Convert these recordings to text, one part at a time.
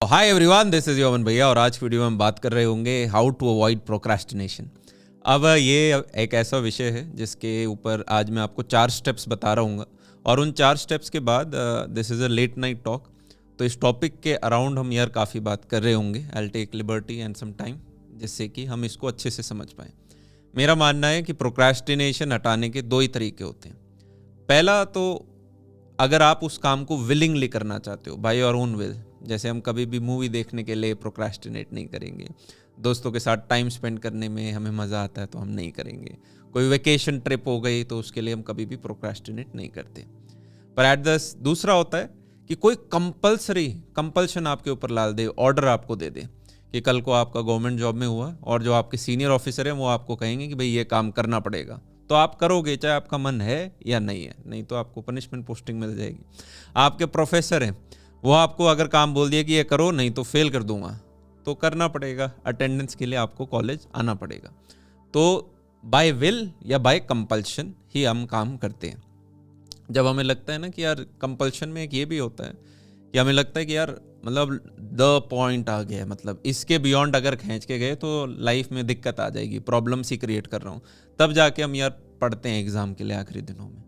Hi everyone, this is Yeoman भैया और आज की वीडियो में हम बात कर रहे होंगे हाउ टू अवॉइड प्रोक्रेस्टिनेशन। अब ये एक ऐसा विषय है जिसके ऊपर आज मैं आपको 4 स्टेप्स बता रहा हूँ और उन 4 स्टेप्स के बाद this is a late night talk. तो इस टॉपिक के अराउंड हम यार काफ़ी बात कर रहे होंगे। I will take liberty and some time जिससे कि हम इसको अच्छे से समझ पाएँ। मेरा मानना है कि प्रोक्रेस्टिनेशन हटाने के 2 ही तरीके होते हैं। पहला तो अगर आप उस काम को विलिंगली करना चाहते हो बाय योर ओन विल, जैसे हम कभी भी मूवी देखने के लिए प्रोक्रेस्टिनेट नहीं करेंगे, दोस्तों के साथ टाइम स्पेंड करने में हमें मज़ा आता है तो हम नहीं करेंगे, कोई वेकेशन ट्रिप हो गई तो उसके लिए हम कभी भी प्रोक्रेस्टिनेट नहीं करते। पर एट द दूसरा होता है कि कोई कंपल्शन आपके ऊपर डाल दे, ऑर्डर आपको दे दे कि कल को आपका गवर्नमेंट जॉब में हुआ और जो आपके सीनियर ऑफिसर हैं वो आपको कहेंगे कि भाई ये काम करना पड़ेगा, तो आप करोगे चाहे आपका मन है या नहीं है, नहीं तो आपको पनिशमेंट पोस्टिंग मिल जाएगी। आपके प्रोफेसर हैं, वो आपको अगर काम बोल दिया कि ये करो नहीं तो फेल कर दूंगा, तो करना पड़ेगा, अटेंडेंस के लिए आपको कॉलेज आना पड़ेगा। तो बाय विल या बाय कंपल्शन ही हम काम करते हैं। जब हमें लगता है ना कि यार कंपल्शन में एक ये भी होता है कि हमें लगता है कि यार मतलब द पॉइंट आ गया, मतलब इसके बियॉन्ड अगर खींच के गए तो लाइफ में दिक्कत आ जाएगी, प्रॉब्लम्स ही क्रिएट कर रहा हूँ, तब जाके हम यार पढ़ते हैं एग्ज़ाम के लिए आखिरी दिनों में।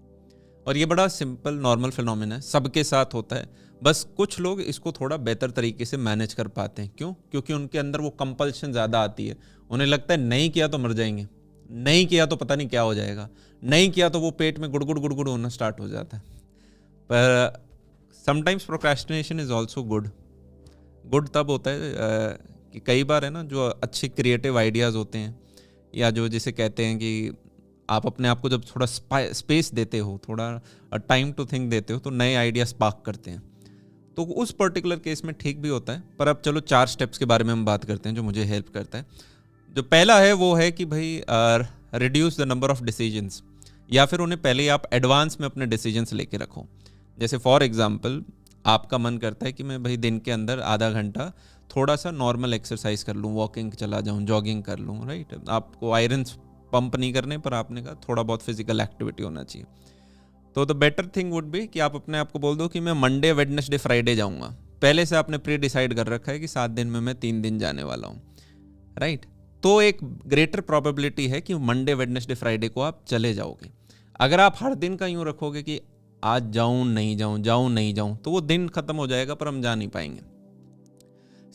और ये बड़ा सिंपल नॉर्मल फिनोमेना है, सबके साथ होता है, बस कुछ लोग इसको थोड़ा बेहतर तरीके से मैनेज कर पाते हैं। क्यों? क्योंकि उनके अंदर वो कंपल्शन ज़्यादा आती है। उन्हें लगता है नहीं किया तो मर जाएंगे, नहीं किया तो पता नहीं क्या हो जाएगा, नहीं किया तो वो पेट में गुड़गुड़ गुड़गुड़ होना स्टार्ट हो जाता है। पर sometimes procrastination is also good तब होता है कि कई बार है ना जो अच्छे क्रिएटिव आइडियाज़ होते हैं, या जो जिसे कहते हैं कि आप अपने आप को जब थोड़ा स्पेस देते हो, थोड़ा टाइम टू थिंक देते हो, तो नए आइडिया स्पार्क करते हैं। तो उस पर्टिकुलर केस में ठीक भी होता है। पर अब चलो 4 स्टेप्स के बारे में हम बात करते हैं जो मुझे हेल्प करता है। जो पहला है वो है कि भाई reduce the number of decisions, या फिर उन्हें पहले ही आप एडवांस में अपने डिसीजंस लेके रखो। जैसे फॉर एग्जांपल आपका मन करता है कि मैं भाई दिन के अंदर आधा घंटा थोड़ा सा नॉर्मल एक्सरसाइज कर लूँ, वॉकिंग चला जाऊँ, जॉगिंग कर लूँ, राइट। आपको आयरन पंप नहीं करने, पर आपने कहा थोड़ा बहुत फिजिकल एक्टिविटी होना चाहिए। तो the better thing would be कि आप अपने आप को बोल दो कि मैं मंडे वेडनेसडे फ्राइडे जाऊँगा। पहले से आपने प्री डिसाइड कर रखा है कि 7 दिन में मैं 3 दिन जाने वाला हूँ, राइट। तो एक ग्रेटर प्रोबेबिलिटी है कि मंडे वेडनेसडे फ्राइडे को आप चले जाओगे। अगर आप हर दिन का यूँ रखोगे कि आज जाऊँ नहीं जाऊँ, तो वो दिन खत्म हो जाएगा पर हम जा नहीं पाएंगे।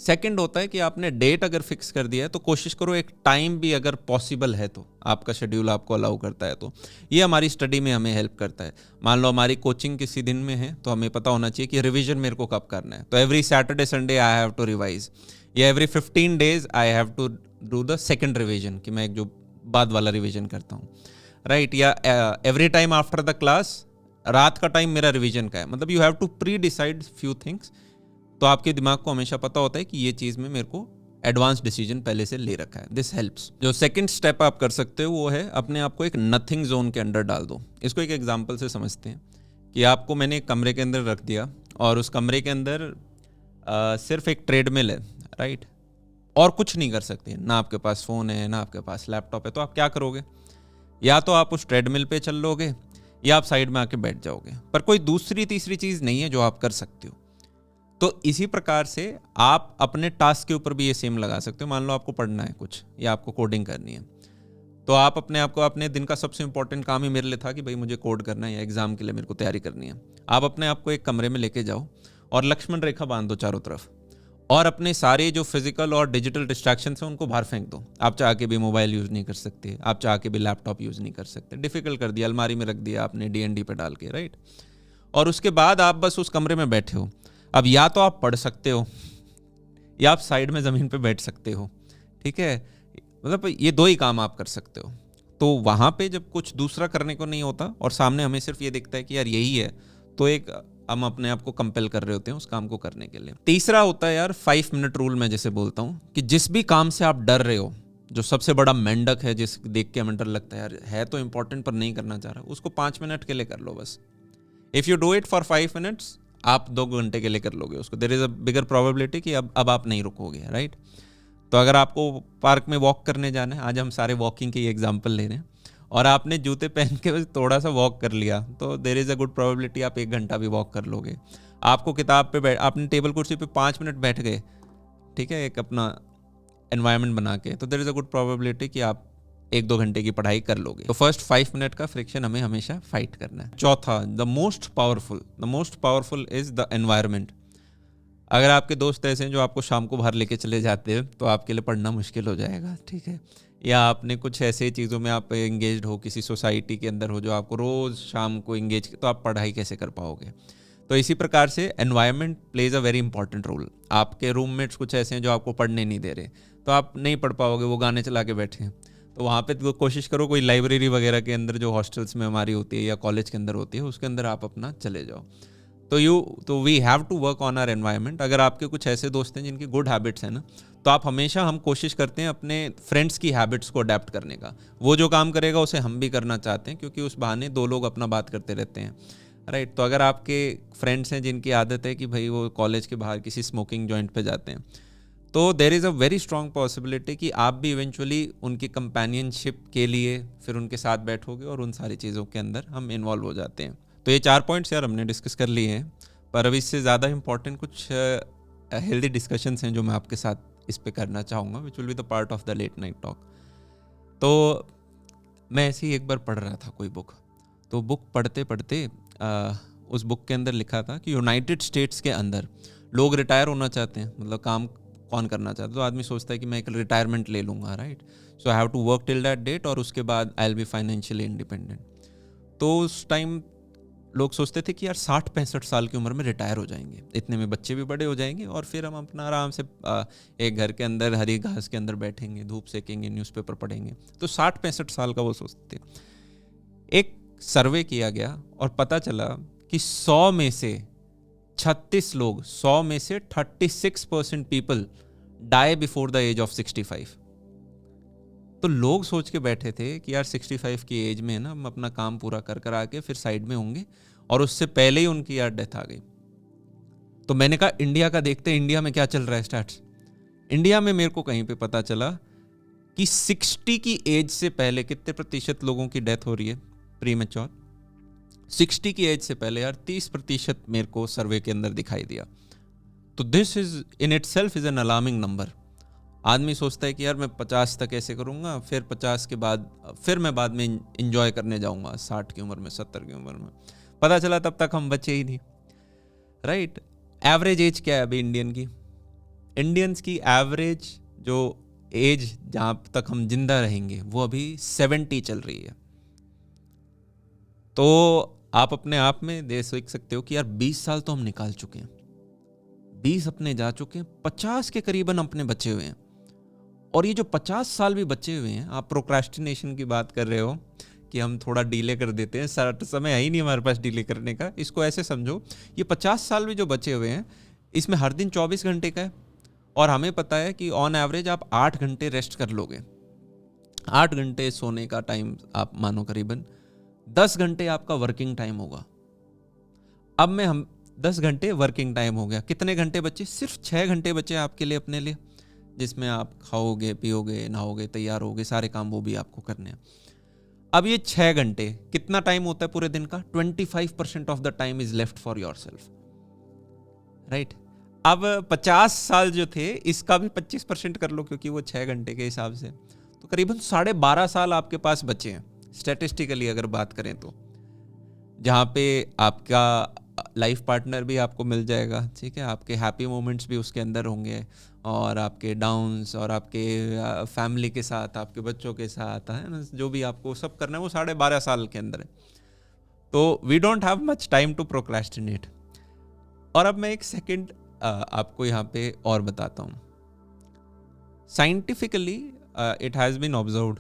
सेकंड होता है कि आपने डेट अगर फिक्स कर दिया है तो कोशिश करो एक टाइम भी अगर पॉसिबल है तो, आपका शेड्यूल आपको अलाउ करता है तो। ये हमारी स्टडी में हमें हेल्प करता है। मान लो हमारी कोचिंग किसी दिन में है तो हमें पता होना चाहिए कि रिवीजन मेरे को कब करना है, तो every Saturday Sunday I have to revise, या every 15 days I have to do the second revision, कि मैं एक जो बाद वाला रिविजन करता हूँ, राइट। या every time after the class, रात का टाइम मेरा रिविजन का है। मतलब you have to pre decide few things, तो आपके दिमाग को हमेशा पता होता है कि ये चीज़ में मेरे को एडवांस डिसीजन पहले से ले रखा है। This helps. जो सेकंड स्टेप आप कर सकते हो वो है अपने आप को एक नथिंग जोन के अंदर डाल दो। इसको एक एग्जांपल से समझते हैं कि आपको मैंने एक कमरे के अंदर रख दिया और उस कमरे के अंदर सिर्फ एक ट्रेडमिल है, राइट, और कुछ नहीं कर सकते, ना आपके पास फ़ोन है ना आपके पास लैपटॉप है, तो आप क्या करोगे? या तो आप उस ट्रेडमिल पे चल लोगे या आप साइड में आके बैठ जाओगे, पर कोई दूसरी तीसरी चीज़ नहीं है जो आप कर सकते हो। तो इसी प्रकार से आप अपने टास्क के ऊपर भी ये सेम लगा सकते हो। मान लो आपको पढ़ना है कुछ या आपको कोडिंग करनी है, तो आप अपने आप को, अपने दिन का सबसे इंपॉर्टेंट काम ही मेरे लिए था कि भाई मुझे कोड करना है या एग्जाम के लिए मेरे को तैयारी करनी है। आप अपने आप को एक कमरे में लेके जाओ और लक्ष्मण रेखा बांध दो चारों तरफ, और अपने सारे जो फिजिकल और डिजिटल डिस्ट्रैक्शंस हैं उनको बाहर फेंक दो। आप चाह के भी मोबाइल यूज़ नहीं कर सकते, आप चाह के भी लैपटॉप यूज़ नहीं कर सकते, डिफिकल्ट कर दिया, अलमारी में रख दिया आपने DND पे डाल के, राइट। और उसके बाद आप बस उस कमरे में बैठे हो। अब या तो आप पढ़ सकते हो या आप साइड में ज़मीन पे बैठ सकते हो, ठीक है। मतलब ये 2 ही काम आप कर सकते हो। तो वहाँ पे जब कुछ दूसरा करने को नहीं होता और सामने हमें सिर्फ ये दिखता है कि यार यही है, तो एक हम अपने आप को कंपेल कर रहे होते हैं उस काम को करने के लिए। तीसरा होता है यार 5 मिनट रूल, मैं जैसे बोलता हूँ कि जिस भी काम से आप डर रहे हो, जो सबसे बड़ा मेंढक है जिस देख के हमें डर लगता है यार है तो इंपॉर्टेंट पर नहीं करना चाह रहा, उसको 5 मिनट के लिए कर लो बस। If you do it for 5 minutes, आप 2 घंटे के लिए कर लोगे उसको। There is a bigger probability कि अब आप नहीं रुकोगे, राइट। तो अगर आपको पार्क में वॉक करने जाना है, आज हम सारे वॉकिंग के एग्जांपल ले रहे हैं, और आपने जूते पहन के बस थोड़ा सा वॉक कर लिया, तो there is a good probability आप 1 घंटा भी वॉक कर लोगे। आपको किताब पे आपने टेबल कुर्सी पे 5 मिनट बैठ गए, ठीक है, एक अपना एनवायरनमेंट बना के, तो there is a good probability कि आप 1-2 घंटे की पढ़ाई कर लोगे। तो फर्स्ट 5 मिनट का फ्रिक्शन हमें हमेशा फाइट करना है। चौथा, the most powerful is the environment. अगर आपके दोस्त ऐसे हैं जो आपको शाम को बाहर लेके चले जाते हैं तो आपके लिए पढ़ना मुश्किल हो जाएगा, ठीक है। या आपने कुछ ऐसे चीज़ों में आप एंगेज्ड हो, किसी सोसाइटी के अंदर हो जो आपको रोज़ शाम को एंगेज, तो आप पढ़ाई कैसे कर पाओगे। तो इसी प्रकार से environment plays a very important role. आपके रूममेट्स कुछ ऐसे हैं जो आपको पढ़ने नहीं दे रहे, तो आप नहीं पढ़ पाओगे, वो गाने चला के बैठे हैं। तो वहाँ पे तो कोशिश करो कोई लाइब्रेरी वगैरह के अंदर जो हॉस्टल्स में हमारी होती है या कॉलेज के अंदर होती है, उसके अंदर आप अपना चले जाओ। तो we have to work on our environment. अगर आपके कुछ ऐसे दोस्त हैं जिनकी गुड हैबिट्स हैं ना, तो आप हमेशा, हम कोशिश करते हैं अपने फ्रेंड्स की हैबिट्स को अडेप्ट करने का। वो जो काम करेगा उसे हम भी करना चाहते हैं, क्योंकि उस बहाने दो लोग अपना बात करते रहते हैं, राइट। तो अगर आपके फ्रेंड्स हैं जिनकी आदत है कि भाई वो कॉलेज के बाहर किसी स्मोकिंग जॉइंट पे जाते हैं, तो there is a very strong possibility कि आप भी इवेंचुअली उनकी कंपेनियनशिप के लिए फिर उनके साथ बैठोगे और उन सारी चीज़ों के अंदर हम इन्वॉल्व हो जाते हैं। तो ये 4 पॉइंट्स यार हमने डिस्कस कर लिए हैं, पर अभी इससे ज़्यादा इंपॉर्टेंट कुछ हेल्दी डिस्कशंस हैं जो मैं आपके साथ इस पे करना चाहूँगा, which will be the part of the late night talk. तो मैं ऐसे ही एक बार पढ़ रहा था कोई बुक, तो बुक पढ़ते पढ़ते उस बुक के अंदर लिखा था कि यूनाइटेड स्टेट्स के अंदर लोग रिटायर होना चाहते हैं, मतलब काम कौन करना चाहता है, तो आदमी सोचता है कि मैं एक रिटायरमेंट ले लूँगा, right. So I have to work till that date और उसके बाद I will be financially independent. तो उस टाइम लोग सोचते थे कि यार 60-65 साल की उम्र में रिटायर हो जाएंगे, इतने में बच्चे भी बड़े हो जाएंगे और फिर हम अपना आराम से एक घर के अंदर हरी घास के अंदर बैठेंगे, धूप सेकेंगे, न्यूज़पेपर पढ़ेंगे। तो 60-65 साल का वो सोचते थे। एक सर्वे किया गया और पता चला कि 100 में से 36 लोग, 100 में से 36% people die before the age of 65। तो लोग सोच के बैठे थे कि यार 65 की एज में ना हम अपना काम पूरा कर कर आके फिर साइड में होंगे, और उससे पहले ही उनकी यार डेथ आ गई। तो मैंने कहा इंडिया का देखते हैं, इंडिया में क्या चल रहा है स्टैट्स। इंडिया में मेरे को कहीं पे पता चला कि 60 की एज से पहले कितने प्रतिशत लोगों की डेथ हो रही है प्री मैच्योर। 60 की एज से पहले यार 30% मेरे को सर्वे के अंदर दिखाई दिया। तो this is in itself is an alarming number. आदमी सोचता है कि यार मैं 50 तक ऐसे करूँगा, फिर 50 के बाद फिर मैं बाद में इंजॉय करने जाऊँगा 60 की उम्र में, 70 की उम्र में। पता चला तब तक हम बचे ही नहीं, राइट। एवरेज एज क्या है अभी इंडियन की? इंडियंस की एवरेज जो एज जहाँ तक हम जिंदा रहेंगे वो अभी 70 चल रही है। तो आप अपने आप में देख सकते हो कि यार 20 साल तो हम निकाल चुके हैं, 20 अपने जा चुके हैं, 50 के करीबन अपने बचे हुए हैं। और ये जो 50 साल भी बचे हुए हैं, आप प्रोक्रेस्टिनेशन की बात कर रहे हो कि हम थोड़ा डीले कर देते हैं, सारा समय है ही नहीं हमारे पास डीले करने का। इसको ऐसे समझो, ये 50 साल भी जो बचे हुए हैं इसमें हर दिन 24 घंटे का है, और हमें पता है कि ऑन एवरेज आप 8 घंटे रेस्ट कर लोगे। 8 घंटे सोने का टाइम आप मानो, करीबन 10 घंटे आपका वर्किंग टाइम होगा। अब में हम 10 घंटे वर्किंग टाइम हो गया, कितने घंटे बचे? सिर्फ 6 घंटे बचे आपके लिए, अपने लिए, जिसमें आप खाओगे, पियोगे, नहाओगे, तैयार होगे, सारे काम वो भी आपको करने हैं। अब ये 6 घंटे कितना टाइम होता है पूरे दिन का? 25% of the time is left for your self, right. अब 50 साल जो थे इसका भी 25% कर लो, क्योंकि वो 6 घंटे के हिसाब से, तो करीबन 12.5 साल आपके पास बचे हैं स्टैटिस्टिकली अगर बात करें तो, जहाँ पे आपका लाइफ पार्टनर भी आपको मिल जाएगा, ठीक है, आपके हैप्पी मोमेंट्स भी उसके अंदर होंगे, और आपके डाउन्स, और आपके फैमिली के साथ, आपके बच्चों के साथ, है ना, जो भी आपको सब करना है वो 12.5 साल के अंदर है। तो we don't have much time to procrastinate. और अब मैं एक सेकंड आपको यहाँ पे और बताता हूँ। Scientifically it has been observed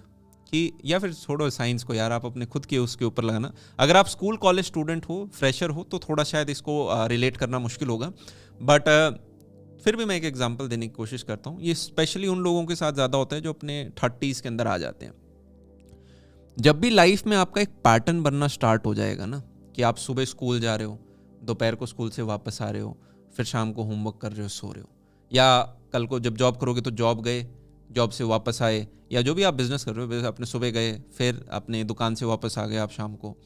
कि, या फिर छोड़ो साइंस को यार, आप अपने खुद के उसके ऊपर लगाना। अगर आप स्कूल कॉलेज स्टूडेंट हो, फ्रेशर हो, तो थोड़ा शायद इसको रिलेट करना मुश्किल होगा, बट फिर भी मैं एक एग्जांपल देने की कोशिश करता हूँ। ये स्पेशली उन लोगों के साथ ज़्यादा होता है जो अपने 30s के अंदर आ जाते हैं। जब भी लाइफ में आपका एक पैटर्न बनना स्टार्ट हो जाएगा ना, कि आप सुबह स्कूल जा रहे हो, दोपहर को स्कूल से वापस आ रहे हो, फिर शाम को होमवर्क कर रहे हो, सो रहे हो, या कल को जब जॉब करोगे तो जॉब गए, जॉब से वापस आए, या जो भी आप बिजनेस कर रहे हो, अपने सुबह गए, फिर अपने दुकान से वापस आ गए आप शाम को,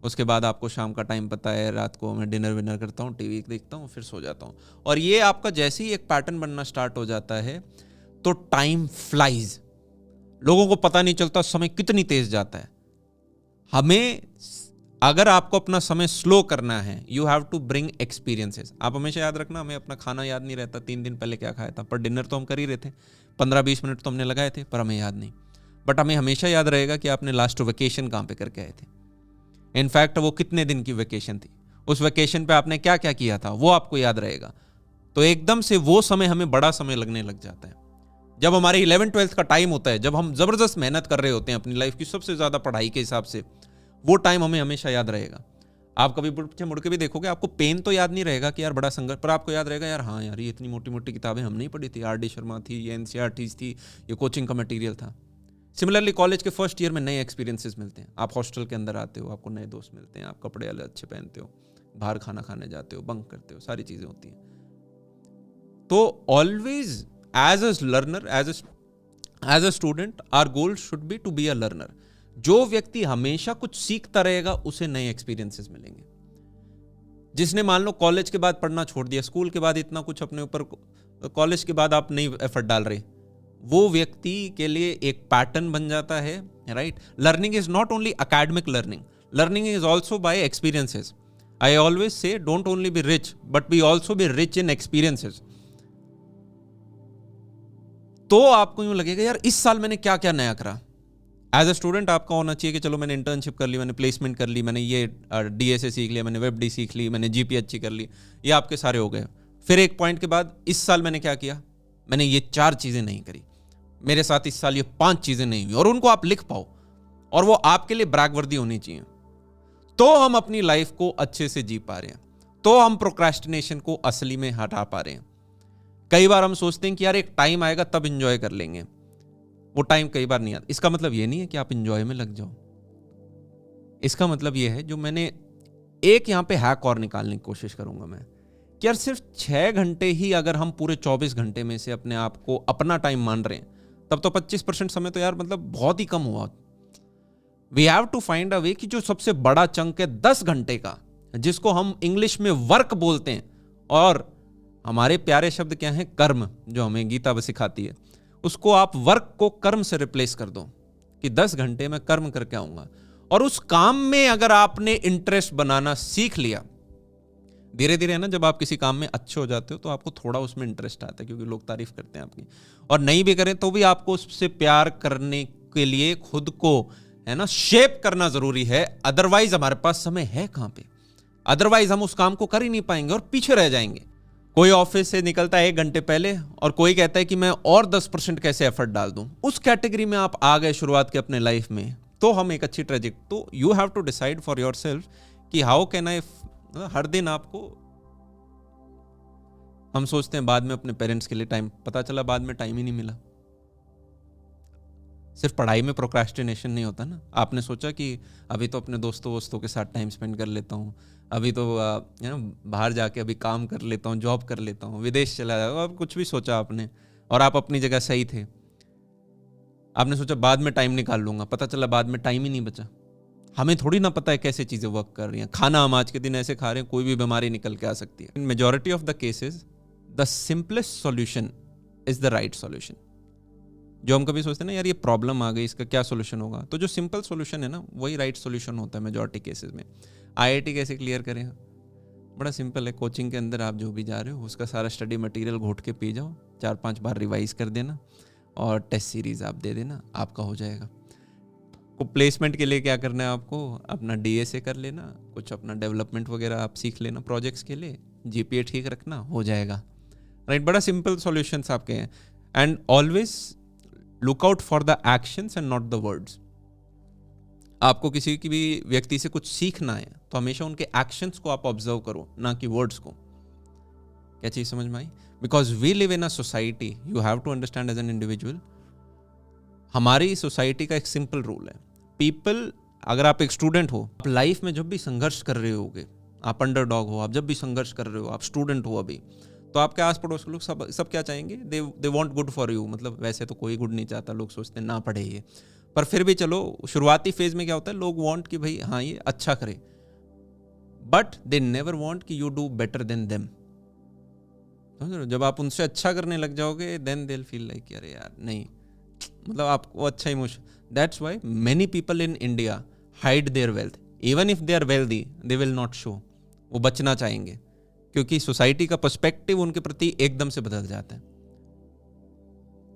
उसके बाद आपको शाम का टाइम पता है, रात को मैं डिनर विनर करता हूँ, टीवी देखता हूँ, फिर सो जाता हूँ। और ये आपका जैसे ही एक पैटर्न बनना स्टार्ट हो जाता है तो टाइम फ्लाइज, लोगों को पता नहीं चलता समय कितनी तेज जाता है। हमें, अगर आपको अपना समय स्लो करना है, you have to bring experiences. आप हमेशा याद रखना, हमें अपना खाना याद नहीं रहता 3 दिन पहले क्या खाया था, पर डिनर तो हम कर ही रहे थे, 15-20 मिनट तो हमने लगाए थे, पर हमें याद नहीं। बट हमें हमेशा याद रहेगा कि आपने लास्ट वेकेशन कहाँ पे करके आए थे, इनफैक्ट वो कितने दिन की वेकेशन थी, उस वेकेशन पे आपने क्या क्या किया था, वो आपको याद रहेगा। तो एकदम से वो समय हमें बड़ा समय लगने लग जाता है। जब हमारे 11-12 का टाइम होता है, जब हम जबरदस्त मेहनत कर रहे होते हैं अपनी लाइफ की सबसे ज्यादा पढ़ाई के हिसाब से, वो टाइम हमें हमेशा याद रहेगा। आप कभी पीछे मुड़ के भी देखोगे, आपको पेन तो याद नहीं रहेगा कि यार बड़ा संघर्ष, पर आपको याद रहेगा यार हाँ यार ये इतनी मोटी मोटी किताबें हम नहीं पढ़ी थी, RD शर्मा थी, ये NCERT थी, ये कोचिंग का मटेरियल था। सिमिलरली कॉलेज के फर्स्ट ईयर में नए एक्सपीरियंसेस मिलते हैं, आप हॉस्टल के अंदर आते हो, आपको नए दोस्त मिलते हैं, आप कपड़े अलग अच्छे पहनते हो, बाहर खाना खाने जाते हो, बंक करते हो, सारी चीजें होती हैं। तो always as a learner, as a student, our goal should be to be a learner. जो व्यक्ति हमेशा कुछ सीखता रहेगा उसे नए एक्सपीरियंसेस मिलेंगे। जिसने मान लो कॉलेज के बाद पढ़ना छोड़ दिया, स्कूल के बाद इतना कुछ अपने ऊपर, कॉलेज के बाद आप नहीं एफर्ट डाल रहे, वो व्यक्ति के लिए एक पैटर्न बन जाता है, right. Learning is not only academic learning, learning is also by experiences. I always say don't only be rich but be also be rich in experiences. तो आपको यूं लगेगा यार इस साल मैंने क्या क्या नया करा। एज अ स्टूडेंट आपका होना चाहिए कि चलो मैंने इंटर्नशिप कर ली, मैंने प्लेसमेंट कर ली, मैंने ये DSA सीख लिया, मैंने WebD सीख ली, मैंने GP अच्छी कर ली, ये आपके सारे हो गए। फिर एक पॉइंट के बाद इस साल मैंने क्या किया, मैंने ये 4 चीजें नहीं करी, मेरे साथ इस साल ये 5 चीजें नहीं हुई, और उनको आप लिख पाओ और वो आपके लिए ब्रैगवर्दी होनी चाहिए। तो हम अपनी लाइफ को अच्छे से जी पा रहे हैं, तो हम प्रोक्रेस्टिनेशन को असली में हटा पा रहे हैं। कई बार हम सोचते हैं कि यार एक टाइम आएगा तब इंजॉय कर लेंगे, वो टाइम कई बार नहीं आता। इसका मतलब ये नहीं है कि आप इंजॉय में लग जाओ, इसका मतलब ये है, जो मैंने एक यहां पे हैक और निकालने की कोशिश करूंगा मैं, कि यार सिर्फ 6 घंटे ही अगर हम पूरे 24 घंटे में से अपने आप को अपना टाइम मान रहे हैं, तब तो 25% समय तो यार मतलब बहुत ही कम हुआ। We have to find a way कि जो सबसे बड़ा चंक है 10 घंटे का, जिसको हम इंग्लिश में वर्क बोलते हैं, और हमारे प्यारे शब्द क्या है, कर्म, जो हमें गीता सिखाती है, उसको आप वर्क को कर्म से रिप्लेस कर दो कि 10 घंटे में कर्म करके आऊंगा। और उस काम में अगर आपने इंटरेस्ट बनाना सीख लिया, धीरे धीरे ना, जब आप किसी काम में अच्छे हो जाते हो तो आपको थोड़ा उसमें इंटरेस्ट आता है, क्योंकि लोग तारीफ करते हैं आपकी, और नहीं भी करें तो भी आपको उससे प्यार करने के लिए खुद को, है ना, शेप करना जरूरी है। अदरवाइज हमारे पास समय है कहां पे, अदरवाइज हम उस काम को कर ही नहीं पाएंगे और पीछे रह जाएंगे। कोई ऑफिस से निकलता है 1 घंटे पहले और कोई कहता है कि मैं और 10% कैसे एफर्ट डाल दूं, उस कैटेगरी में आप आ गए शुरुआत के अपने लाइफ में, तो हम एक अच्छी ट्रेजेक्ट, तो you have to decide for yourself कि हाउ कैन आई, हर दिन आपको, हम सोचते हैं बाद में अपने पेरेंट्स के लिए टाइम, पता चला बाद में टाइम ही नहीं मिला। सिर्फ पढ़ाई में प्रोक्रेस्टिनेशन नहीं होता ना, आपने सोचा कि अभी तो अपने दोस्तों के साथ टाइम स्पेंड कर लेता हूँ, अभी तो बाहर जाके अभी काम कर लेता हूँ, जॉब कर लेता हूँ, विदेश चला जाऊँ, अब कुछ भी सोचा आपने, और आप अपनी जगह सही थे। आपने सोचा बाद में टाइम निकाल लूंगा, पता चला बाद में टाइम ही नहीं बचा। हमें थोड़ी ना पता है कैसे चीजें वर्क कर रही हैं। खाना हम आज के दिन ऐसे खा रहे हैं, कोई भी बीमारी निकल के आ सकती है। इन majority of the cases the simplest solution is the right solution. जो हम कभी सोचते हैं ना यार ये प्रॉब्लम आ गई, इसका क्या सोल्यूशन होगा, तो जो सिंपल सोल्यूशन है ना वही राइट सोल्यूशन होता है मेजॉरिटी केसेस में। IIT कैसे क्लियर करें, बड़ा सिंपल है, कोचिंग के अंदर आप जो भी जा रहे हो उसका सारा स्टडी मटेरियल घोट के पी जाओ, 4-5 बार रिवाइज कर देना और टेस्ट सीरीज आप दे देना, आपका हो जाएगा। को प्लेसमेंट के लिए क्या करना है आपको, अपना DSA कर लेना, कुछ अपना डेवलपमेंट वगैरह आप सीख लेना प्रोजेक्ट्स के लिए, GPA ठीक रखना, हो जाएगा, राइट। बड़ा सिंपल सॉल्यूशंस आपके हैं। And always look out for the actions and not the words. आपको किसी की भी व्यक्ति से कुछ सीखना है तो हमेशा उनके एक्शंस को आप ऑब्जर्व करो, ना कि वर्ड्स को। क्या चीज समझ में आई? Because we live in a society, you have to understand as an individual. हमारी सोसाइटी का एक सिंपल रूल है, पीपल, अगर आप एक स्टूडेंट हो, आप लाइफ में जब भी संघर्ष कर रहे होगे, आप अंडरडॉग हो, आप जब भी संघर्ष कर रहे हो, आप स्टूडेंट हो अभी, तो आपके आस पड़ोस के लोग सब क्या चाहेंगे, they want good for you. मतलब वैसे तो कोई गुड नहीं चाहता, लोग सोचते हैं ना पढ़े ये, पर फिर भी चलो शुरुआती फेज में क्या होता है, लोग वांट कि भाई हाँ ये अच्छा करे, बट दे नेवर वॉन्ट कि you do better than them. समझ रहे हो? जब आप उनसे अच्छा करने लग जाओगे देन दे फील लाइक अरे यार नहीं, मतलब आपको अच्छा emotion. That's why many people in India hide their wealth, even if they are wealthy they will not show. वो बचना चाहेंगे क्योंकि सोसाइटी का पर्सपेक्टिव उनके प्रति एकदम से बदल जाता है।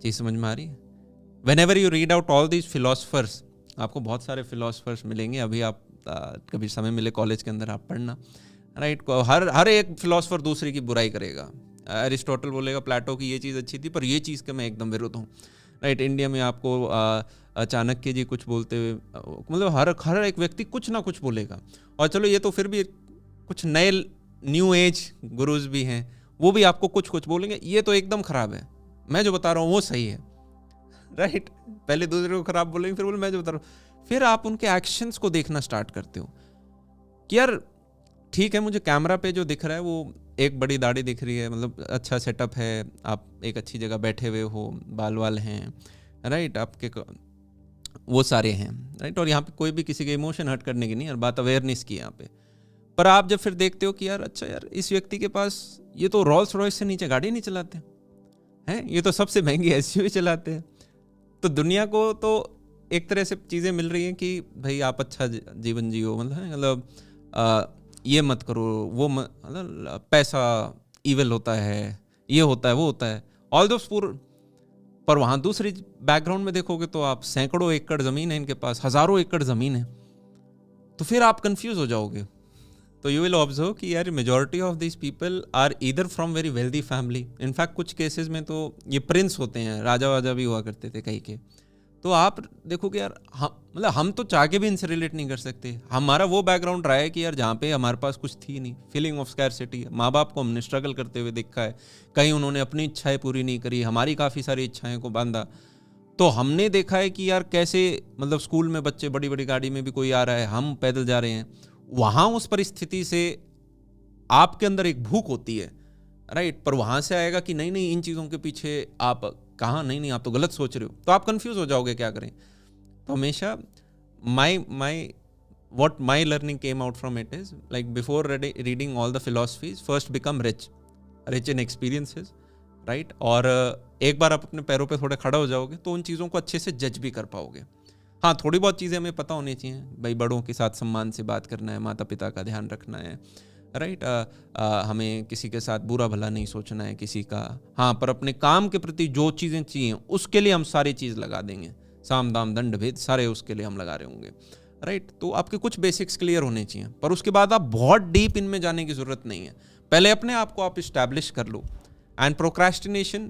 चीज समझ में आ रही है? When ever you read out all these philosophers, आपको बहुत सारे फिलोसफर्स मिलेंगे, अभी आप कभी समय मिले कॉलेज के अंदर आप पढ़ना, राइट। हर एक फिलोसफर दूसरे की बुराई करेगा। अरिस्टोटल बोलेगा प्लेटो की ये चीज़ अच्छी थी पर ये चीज़ के मैं एकदम विरुद्ध हूँ, राइट। इंडिया में आपको चाणक्य जी कुछ बोलते हुए, मतलब हर एक व्यक्ति कुछ ना कुछ बोलेगा। और चलो ये तो फिर भी कुछ नए न्यू एज गुरुज भी हैं, वो भी आपको कुछ कुछ बोलेंगे, ये तो एकदम खराब है, मैं जो बता रहा हूँ वो सही है, राइट। पहले दूसरे को खराब बोलेंगे, फिर बोले मैं जो बता रहा हूँ। फिर आप उनके एक्शंस को देखना स्टार्ट करते हो कि यार ठीक है, मुझे कैमरा पे जो दिख रहा है वो एक बड़ी दाढ़ी दिख रही है, मतलब अच्छा सेटअप है, आप एक अच्छी जगह बैठे हुए हो, बाल वाल हैं, राइट, आपके वो सारे हैं, राइट। और यहाँ पे कोई भी किसी के इमोशन हर्ट करने की नहीं, और बात अवेयरनेस की यहाँ पे। पर आप जब फिर देखते हो कि यार अच्छा यार इस व्यक्ति के पास ये तो रॉल्स रॉयस से नीचे गाड़ी नहीं चलाते हैं, ये तो सबसे महंगी एसयूवी चलाते हैं, तो दुनिया को तो एक तरह से चीज़ें मिल रही हैं कि भाई आप अच्छा जीवन जियो, मतलब ये मत करो, वो मतलब पैसा इविल होता है, ये होता है, वो होता है, ऑल दोस पूर। पर वहाँ दूसरी बैकग्राउंड में देखोगे तो आप सैकड़ों एकड़ ज़मीन है इनके पास, हज़ारों एकड़ ज़मीन है, तो फिर आप कंफ्यूज हो जाओगे। तो यू विल ऑब्जर्व कि यार majority of this people are either from very wealthy family. In fact कुछ केसेस में तो ये प्रिंस होते हैं, राजा वाजा भी हुआ करते थे कहीं के। तो आप देखोगे यार मतलब हम तो चाह के भी इनसे रिलेट नहीं कर सकते। हमारा वो बैकग्राउंड रहा है कि यार जहाँ पे हमारे पास कुछ थी नहीं, फीलिंग ऑफ स्कैरसिटी। माँ बाप को हमने स्ट्रगल करते हुए देखा है, कहीं उन्होंने अपनी इच्छाएं पूरी नहीं करी, हमारी काफ़ी सारी इच्छाएं को बांधा। तो हमने देखा है कि यार कैसे, मतलब स्कूल में बच्चे बड़ी बड़ी गाड़ी में भी कोई आ रहा है, हम पैदल जा रहे हैं। वहाँ उस परिस्थिति से आपके अंदर एक भूख होती है, राइट। पर वहाँ से आएगा कि नहीं नहीं इन चीज़ों के पीछे आप कहाँ, नहीं नहीं आप तो गलत सोच रहे हो, तो आप कंफ्यूज हो जाओगे क्या करें। तो हमेशा what my learning came out from it is like before reading all the philosophies, first become rich in experiences, right। और एक बार आप अपने पैरों पे थोड़े खड़ा हो जाओगे तो उन चीज़ों को अच्छे से जज भी कर पाओगे। हाँ, थोड़ी बहुत चीज़ें हमें पता होनी चाहिए भाई, बड़ों के साथ सम्मान से बात करना है, माता पिता का ध्यान रखना है, राइट। हमें किसी के साथ बुरा भला नहीं सोचना है किसी का। हाँ, पर अपने काम के प्रति जो चीज़ें चाहिए उसके लिए हम सारी चीज़ लगा देंगे, साम दाम दंड भेद सारे उसके लिए हम लगा रहे होंगे, राइट। तो आपके कुछ बेसिक्स क्लियर होने चाहिए, पर उसके बाद आप बहुत डीप इनमें जाने की ज़रूरत नहीं है। पहले अपने आप को आप इस्टेब्लिश कर लो। एंड प्रोक्रेस्टिनेशन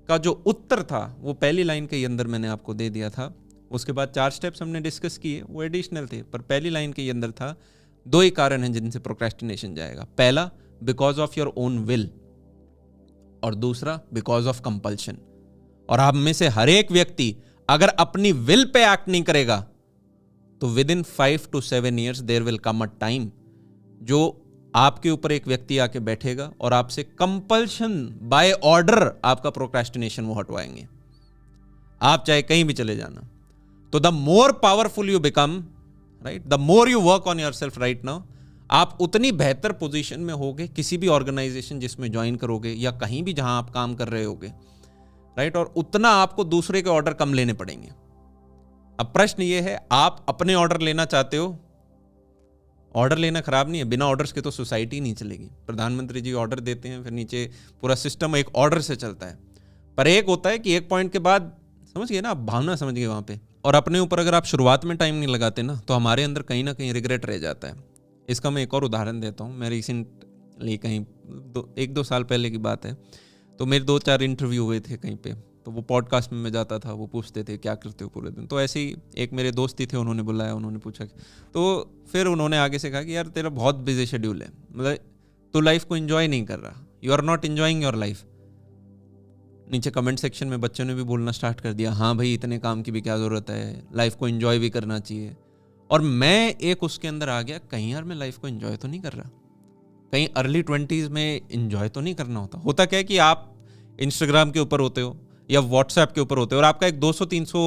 का जो उत्तर था वो पहली लाइन के अंदर मैंने आपको दे दिया था। उसके बाद 4 स्टेप्स हमने डिस्कस किए, वो एडिशनल थे, पर पहली लाइन के अंदर था 2 ही कारण हैं जिनसे प्रोक्रेस्टिनेशन जाएगा। पहला because of your own will, और दूसरा बिकॉज ऑफ कंपल्शन। और आप में से हर एक व्यक्ति अगर अपनी विल पे एक्ट नहीं करेगा तो within 5 to 7 years there will come a time जो आपके ऊपर एक व्यक्ति आके बैठेगा और आपसे कंपल्शन बाय ऑर्डर आपका प्रोक्रेस्टिनेशन वो हटवाएंगे, आप चाहे कहीं भी चले जाना। तो the more powerful you become, right, the more you work on yourself right now, आप उतनी बेहतर पोजीशन में होगे किसी भी ऑर्गेनाइजेशन जिसमें ज्वाइन करोगे या कहीं भी जहां आप काम कर रहे होगे, राइट। और उतना आपको दूसरे के ऑर्डर कम लेने पड़ेंगे। अब प्रश्न ये है, आप अपने ऑर्डर लेना चाहते हो? ऑर्डर लेना खराब नहीं है, बिना ऑर्डर्स के तो सोसाइटी नहीं चलेगी। प्रधानमंत्री जी ऑर्डर देते हैं, फिर नीचे पूरा सिस्टम एक ऑर्डर से चलता है। पर एक होता है कि एक पॉइंट के बाद, समझ गए ना आप, भावना समझ गए वहां पे। और अपने ऊपर अगर आप शुरुआत में टाइम नहीं लगाते ना तो हमारे अंदर कहीं ना कहीं रिग्रेट रह जाता है। इसका मैं एक और उदाहरण देता हूँ। मैं रिसेंटली कहीं 1-2 साल पहले की बात है, तो मेरे 2-4 इंटरव्यू हुए थे कहीं पे, तो वो पॉडकास्ट में मैं जाता था, वो पूछते थे क्या करते हो पूरे दिन। तो ऐसे ही एक मेरे दोस्त ही थे, उन्होंने बुलाया, उन्होंने पूछा, तो फिर उन्होंने आगे से कहा कि यार तेरा बहुत बिजी शेड्यूल है, मतलब तू लाइफ को एंजॉय नहीं कर रहा, you are not enjoying your life. नीचे कमेंट सेक्शन में बच्चों ने भी बोलना स्टार्ट कर दिया, हाँ भाई इतने काम की भी क्या ज़रूरत है, लाइफ को एंजॉय भी करना चाहिए। और मैं एक उसके अंदर आ गया, कहीं यार मैं लाइफ को एंजॉय तो नहीं कर रहा, कहीं अर्ली 20s में एंजॉय तो नहीं करना होता क्या है कि आप इंस्टाग्राम के ऊपर होते हो या व्हाट्सएप के ऊपर होते हो और आपका एक 200-300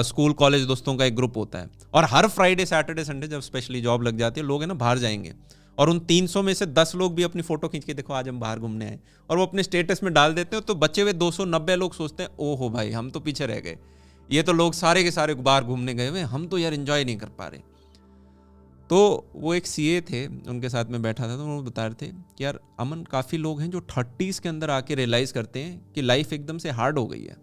स्कूल कॉलेज दोस्तों का एक ग्रुप होता है, और हर फ्राइडे सैटरडे संडे जब स्पेशली जॉब लग जाती है, लोग है ना बाहर जाएंगे और उन 300 में से 10 लोग भी अपनी फोटो खींच के देखो आज हम बाहर घूमने आए और वो अपने स्टेटस में डाल देते हैं, तो बचे हुए 290 लोग सोचते हैं ओहो भाई हम तो पीछे रह गए, ये तो लोग सारे के सारे बाहर घूमने गए हुए, हम तो यार एंजॉय नहीं कर पा रहे। तो वो एक सीए थे, उनके साथ में बैठा था, तो वो बता रहे थे कि यार अमन काफ़ी लोग हैं जो 30s के अंदर आके रियलाइज़ करते हैं कि लाइफ एकदम से हार्ड हो गई है।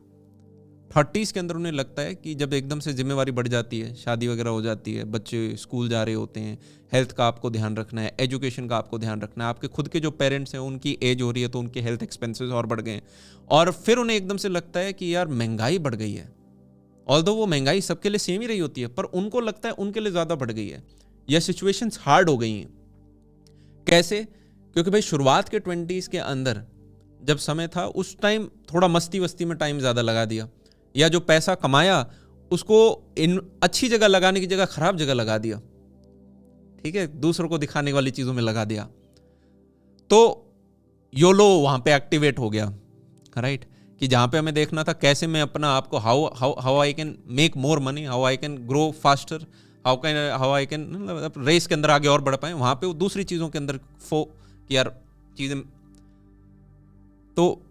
30s के अंदर उन्हें लगता है कि जब एकदम से जिम्मेवारी बढ़ जाती है, शादी वगैरह हो जाती है, बच्चे स्कूल जा रहे होते हैं, हेल्थ का आपको ध्यान रखना है, एजुकेशन का आपको ध्यान रखना है, आपके खुद के जो पेरेंट्स हैं उनकी एज हो रही है तो उनके हेल्थ एक्सपेंसेस और बढ़ गए हैं, और फिर उन्हें एकदम से लगता है कि यार महंगाई बढ़ गई है। ऑल्दो वो महंगाई सबके लिए सेम ही रही होती है, पर उनको लगता है उनके लिए ज़्यादा बढ़ गई है, या सिचुएशंस हार्ड हो गई हैं। कैसे? क्योंकि भाई शुरुआत के 20s के अंदर जब समय था उस टाइम थोड़ा मस्ती वस्ती में टाइम ज़्यादा लगा दिया, या जो पैसा कमाया उसको इन अच्छी जगह लगाने की जगह खराब जगह लगा दिया, ठीक है, दूसरों को दिखाने वाली चीज़ों में लगा दिया, तो योलो वहाँ पे एक्टिवेट हो गया, राइट? कि जहाँ पे हमें देखना था कैसे मैं अपना आपको how I can make more money, how I can grow faster, how I can race के अंदर आगे और बढ़ पाए, वहाँ पे वो दूसरी चीज़ों के अंदर कि यार चीज़ें। तो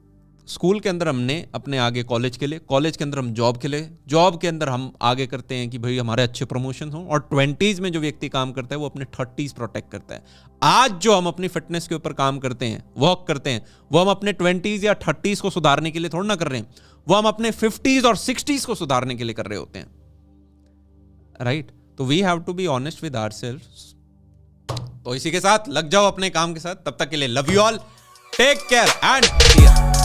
स्कूल के अंदर हमने अपने आगे कॉलेज के लिए, कॉलेज के अंदर हम जॉब के लिए, जॉब के अंदर हम आगे करते हैं कि भाई हमारे अच्छे प्रमोशन हों, और 20s में जो व्यक्ति काम करता है वो अपने 30s प्रोटेक्ट करता है। आज जो हम अपनी फिटनेस के ऊपर काम करते हैं, वर्क करते हैं, वो हम अपने 20s या 30s को सुधारने के लिए थोड़ा ना कर रहे हैं, वो हम अपने 50s और 60s को सुधारने के लिए कर रहे होते हैं, राइट? तो we have to be honest with ourselves. तो इसी के साथ लग जाओ अपने काम के साथ, तब तक के लिए love you all, take care and